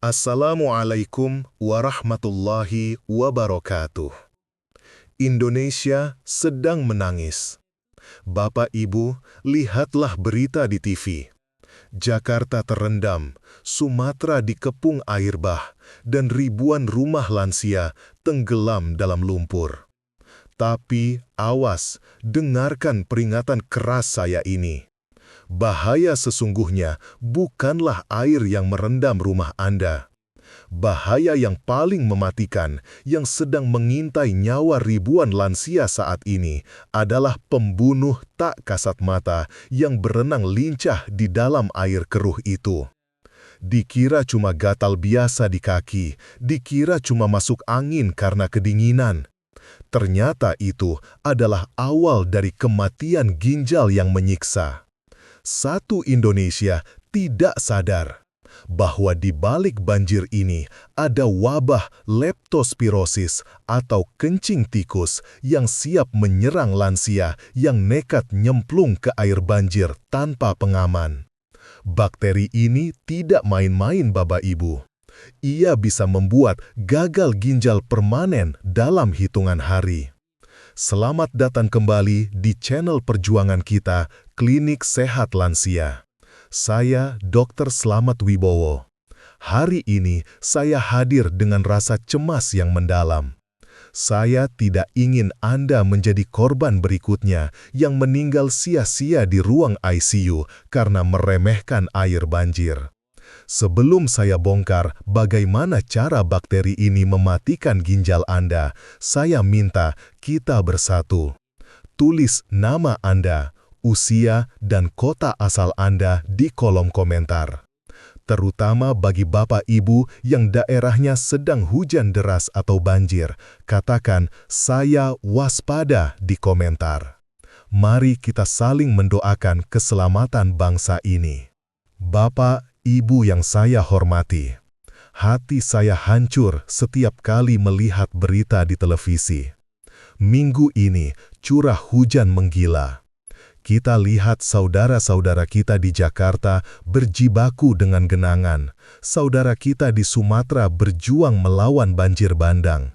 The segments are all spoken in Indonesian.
Assalamualaikum warahmatullahi wabarakatuh. Indonesia sedang menangis. Bapak Ibu, lihatlah berita di TV. Jakarta terendam, Sumatera dikepung air bah, dan ribuan rumah lansia tenggelam dalam lumpur. Tapi awas, dengarkan peringatan keras saya ini. Bahaya sesungguhnya bukanlah air yang merendam rumah Anda. Bahaya yang paling mematikan yang sedang mengintai nyawa ribuan lansia saat ini adalah pembunuh tak kasat mata yang berenang lincah di dalam air keruh itu. Dikira cuma gatal biasa di kaki, dikira cuma masuk angin karena kedinginan. Ternyata itu adalah awal dari kematian ginjal yang menyiksa. Satu Indonesia tidak sadar bahwa di balik banjir ini ada wabah leptospirosis atau kencing tikus yang siap menyerang lansia yang nekat nyemplung ke air banjir tanpa pengaman. Bakteri ini tidak main-main, Bapak Ibu. Ia bisa membuat gagal ginjal permanen dalam hitungan hari. Selamat datang kembali di channel perjuangan kita, Klinik Sehat Lansia. Saya Dr. Slamet Wibowo. Hari ini saya hadir dengan rasa cemas yang mendalam. Saya tidak ingin Anda menjadi korban berikutnya yang meninggal sia-sia di ruang ICU karena meremehkan air banjir. Sebelum saya bongkar bagaimana cara bakteri ini mematikan ginjal Anda, saya minta kita bersatu. Tulis nama Anda, usia, dan kota asal Anda di kolom komentar. Terutama bagi Bapak Ibu yang daerahnya sedang hujan deras atau banjir, katakan "saya waspada" di komentar. Mari kita saling mendoakan keselamatan bangsa ini. Bapak, Ibu yang saya hormati, hati saya hancur setiap kali melihat berita di televisi. Minggu ini curah hujan menggila. Kita lihat saudara-saudara kita di Jakarta berjibaku dengan genangan. Saudara kita di Sumatera berjuang melawan banjir bandang.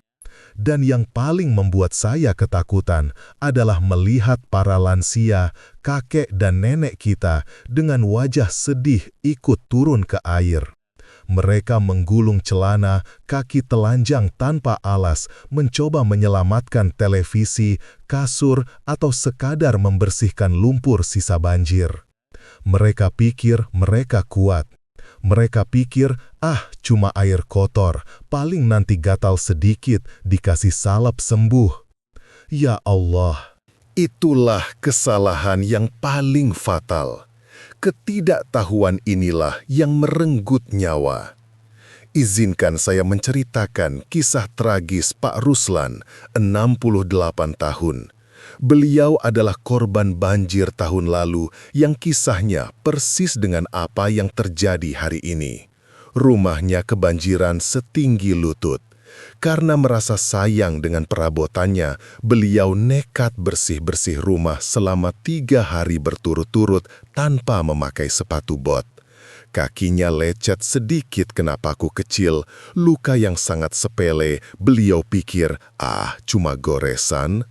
Dan yang paling membuat saya ketakutan adalah melihat para lansia, kakek dan nenek kita dengan wajah sedih ikut turun ke air. Mereka menggulung celana, kaki telanjang tanpa alas, mencoba menyelamatkan televisi, kasur, atau sekadar membersihkan lumpur sisa banjir. Mereka pikir mereka kuat. Mereka pikir, cuma air kotor, paling nanti gatal sedikit, dikasih salep sembuh. Ya Allah, itulah kesalahan yang paling fatal. Ketidaktahuan inilah yang merenggut nyawa. Izinkan saya menceritakan kisah tragis Pak Ruslan, 68 tahun. Beliau adalah korban banjir tahun lalu yang kisahnya persis dengan apa yang terjadi hari ini. Rumahnya kebanjiran setinggi lutut. Karena merasa sayang dengan perabotannya, beliau nekat bersih-bersih rumah selama 3 hari berturut-turut tanpa memakai sepatu bot. Kakinya lecet sedikit kena paku kecil, luka yang sangat sepele. Beliau pikir, cuma goresan.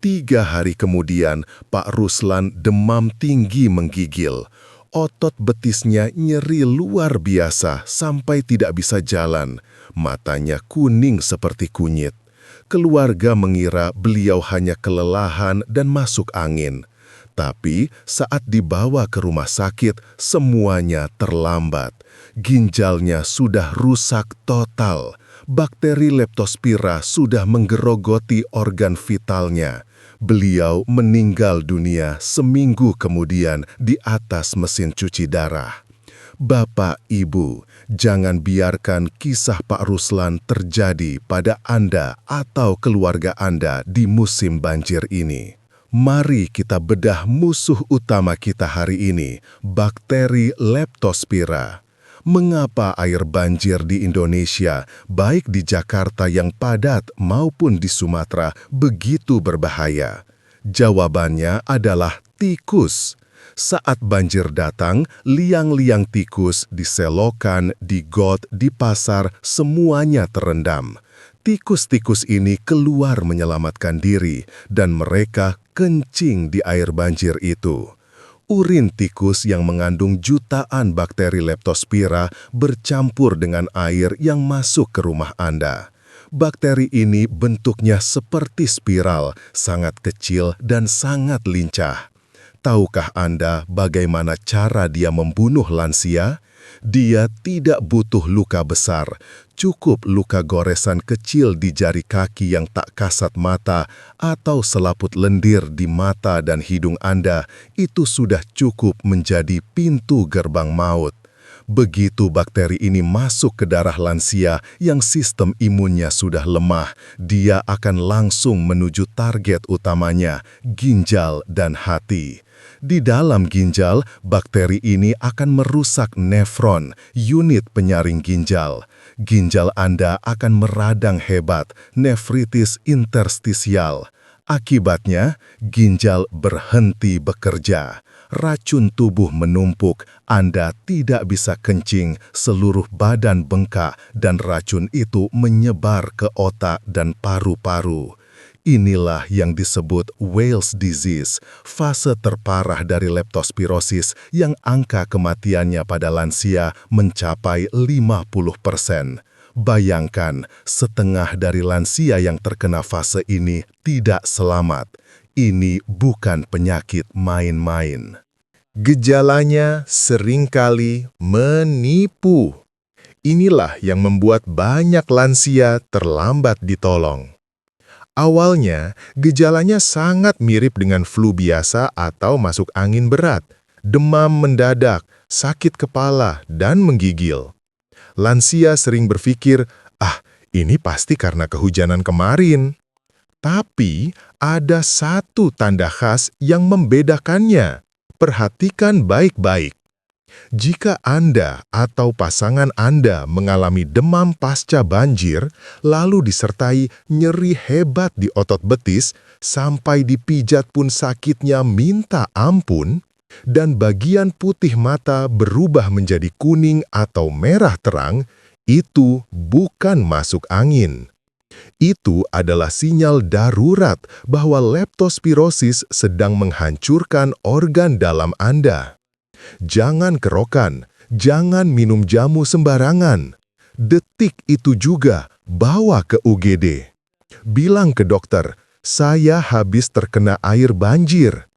3 hari kemudian, Pak Ruslan demam tinggi menggigil. Otot betisnya nyeri luar biasa sampai tidak bisa jalan. Matanya kuning seperti kunyit. Keluarga mengira beliau hanya kelelahan dan masuk angin. Tapi saat dibawa ke rumah sakit, semuanya terlambat. Ginjalnya sudah rusak total. Bakteri Leptospira sudah menggerogoti organ vitalnya. Beliau meninggal dunia seminggu kemudian di atas mesin cuci darah. Bapak, Ibu, jangan biarkan kisah Pak Ruslan terjadi pada Anda atau keluarga Anda di musim banjir ini. Mari kita bedah musuh utama kita hari ini, bakteri Leptospira. Mengapa air banjir di Indonesia, baik di Jakarta yang padat maupun di Sumatera, begitu berbahaya? Jawabannya adalah tikus. Saat banjir datang, liang-liang tikus di selokan, di got, di pasar, semuanya terendam. Tikus-tikus ini keluar menyelamatkan diri, dan mereka kencing di air banjir itu. Urin tikus yang mengandung jutaan bakteri Leptospira bercampur dengan air yang masuk ke rumah Anda. Bakteri ini bentuknya seperti spiral, sangat kecil dan sangat lincah. Tahukah Anda bagaimana cara dia membunuh lansia? Dia tidak butuh luka besar, cukup luka goresan kecil di jari kaki yang tak kasat mata atau selaput lendir di mata dan hidung Anda, itu sudah cukup menjadi pintu gerbang maut. Begitu bakteri ini masuk ke darah lansia yang sistem imunnya sudah lemah, dia akan langsung menuju target utamanya, ginjal dan hati. Di dalam ginjal, bakteri ini akan merusak nefron, unit penyaring ginjal. Ginjal Anda akan meradang hebat, nefritis interstisial. Akibatnya, ginjal berhenti bekerja. Racun tubuh menumpuk, Anda tidak bisa kencing, seluruh badan bengkak, dan racun itu menyebar ke otak dan paru-paru. Inilah yang disebut Wales disease, fase terparah dari leptospirosis yang angka kematiannya pada lansia mencapai 50%. Bayangkan, setengah dari lansia yang terkena fase ini tidak selamat. Ini bukan penyakit main-main. Gejalanya seringkali menipu. Inilah yang membuat banyak lansia terlambat ditolong. Awalnya, gejalanya sangat mirip dengan flu biasa atau masuk angin berat, demam mendadak, sakit kepala, dan menggigil. Lansia sering berpikir, ini pasti karena kehujanan kemarin. Tapi, ada satu tanda khas yang membedakannya. Perhatikan baik-baik. Jika Anda atau pasangan Anda mengalami demam pasca banjir, lalu disertai nyeri hebat di otot betis, sampai dipijat pun sakitnya minta ampun, dan bagian putih mata berubah menjadi kuning atau merah terang, itu bukan masuk angin. Itu adalah sinyal darurat bahwa leptospirosis sedang menghancurkan organ dalam Anda. Jangan kerokan, jangan minum jamu sembarangan. Detik itu juga, bawa ke UGD. Bilang ke dokter, saya habis terkena air banjir.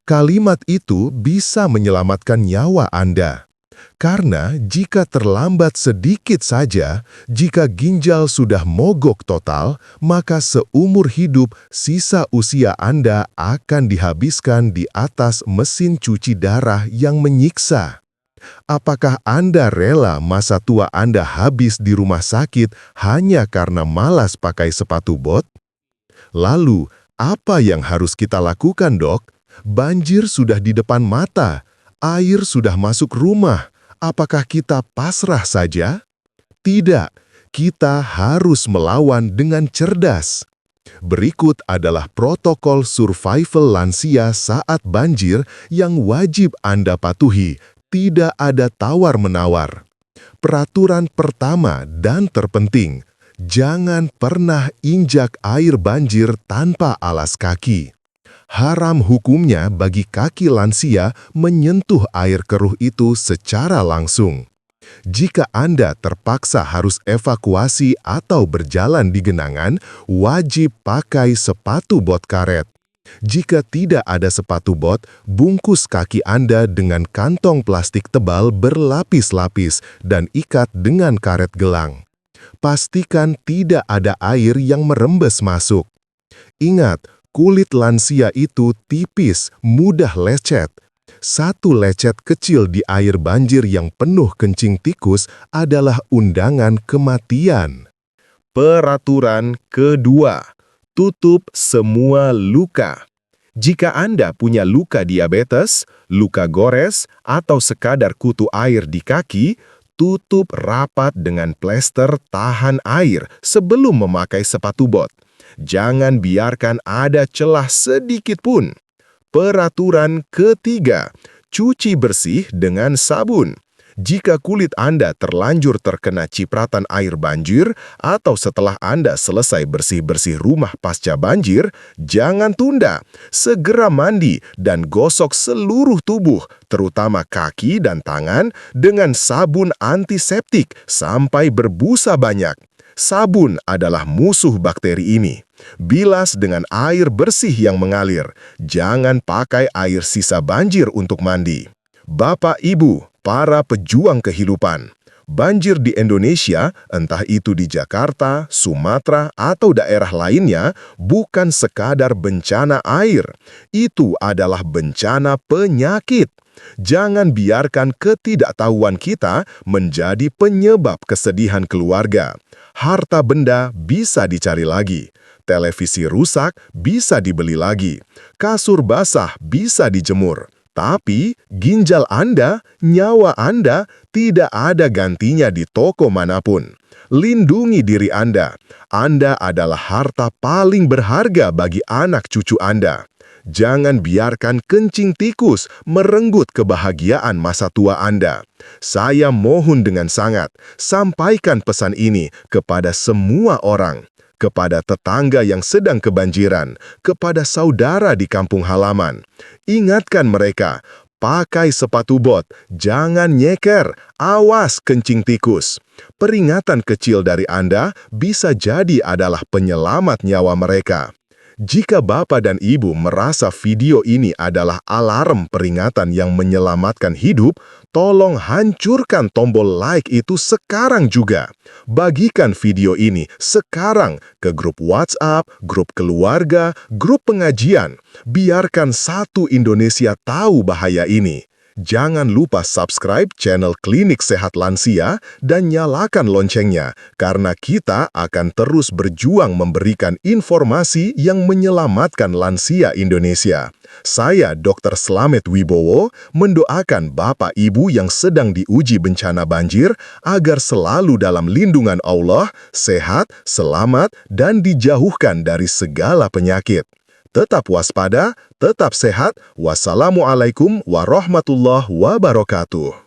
Kalimat itu bisa menyelamatkan nyawa Anda. Karena jika terlambat sedikit saja, jika ginjal sudah mogok total, maka seumur hidup sisa usia Anda akan dihabiskan di atas mesin cuci darah yang menyiksa. Apakah Anda rela masa tua Anda habis di rumah sakit hanya karena malas pakai sepatu bot? Lalu, apa yang harus kita lakukan, Dok? Banjir sudah di depan mata, air sudah masuk rumah. Apakah kita pasrah saja? Tidak, kita harus melawan dengan cerdas. Berikut adalah protokol survival lansia saat banjir yang wajib Anda patuhi, tidak ada tawar-menawar. Peraturan pertama dan terpenting, jangan pernah injak air banjir tanpa alas kaki. Haram hukumnya bagi kaki lansia menyentuh air keruh itu secara langsung. Jika Anda terpaksa harus evakuasi atau berjalan di genangan, wajib pakai sepatu bot karet. Jika tidak ada sepatu bot, bungkus kaki Anda dengan kantong plastik tebal berlapis-lapis dan ikat dengan karet gelang. Pastikan tidak ada air yang merembes masuk. Ingat, kulit lansia itu tipis, mudah lecet. Satu lecet kecil di air banjir yang penuh kencing tikus adalah undangan kematian. Peraturan kedua, tutup semua luka. Jika Anda punya luka diabetes, luka gores, atau sekadar kutu air di kaki, tutup rapat dengan plester tahan air sebelum memakai sepatu bot. Jangan biarkan ada celah sedikit pun. Peraturan ketiga, Cuci bersih dengan sabun. Jika kulit Anda terlanjur terkena cipratan air banjir atau setelah Anda selesai bersih-bersih rumah pasca banjir, jangan tunda. Segera mandi dan gosok seluruh tubuh, terutama kaki dan tangan, dengan sabun antiseptik sampai berbusa banyak. Sabun adalah musuh bakteri ini. Bilas dengan air bersih yang mengalir. Jangan pakai air sisa banjir untuk mandi. Bapak, Ibu, para pejuang kehidupan. Banjir di Indonesia, entah itu di Jakarta, Sumatera, atau daerah lainnya, bukan sekadar bencana air. Itu adalah bencana penyakit. Jangan biarkan ketidaktahuan kita menjadi penyebab kesedihan keluarga. Harta benda bisa dicari lagi. Televisi rusak bisa dibeli lagi. Kasur basah bisa dijemur. Tapi ginjal Anda, nyawa Anda, tidak ada gantinya di toko manapun. Lindungi diri Anda. Anda adalah harta paling berharga bagi anak cucu Anda. Jangan biarkan kencing tikus merenggut kebahagiaan masa tua Anda. Saya mohon dengan sangat, sampaikan pesan ini kepada semua orang. Kepada tetangga yang sedang kebanjiran, kepada saudara di kampung halaman. Ingatkan mereka, pakai sepatu bot, jangan nyeker, awas kencing tikus. Peringatan kecil dari Anda bisa jadi adalah penyelamat nyawa mereka. Jika Bapak dan Ibu merasa video ini adalah alarm peringatan yang menyelamatkan hidup, tolong hancurkan tombol like itu sekarang juga. Bagikan video ini sekarang ke grup WhatsApp, grup keluarga, grup pengajian. Biarkan satu Indonesia tahu bahaya ini. Jangan lupa subscribe channel Klinik Sehat Lansia dan nyalakan loncengnya, karena kita akan terus berjuang memberikan informasi yang menyelamatkan lansia Indonesia. Saya, Dr. Slamet Wibowo, mendoakan Bapak Ibu yang sedang diuji bencana banjir agar selalu dalam lindungan Allah, sehat, selamat, dan dijauhkan dari segala penyakit. Tetap waspada, tetap sehat. Wassalamualaikum warahmatullahi wabarakatuh.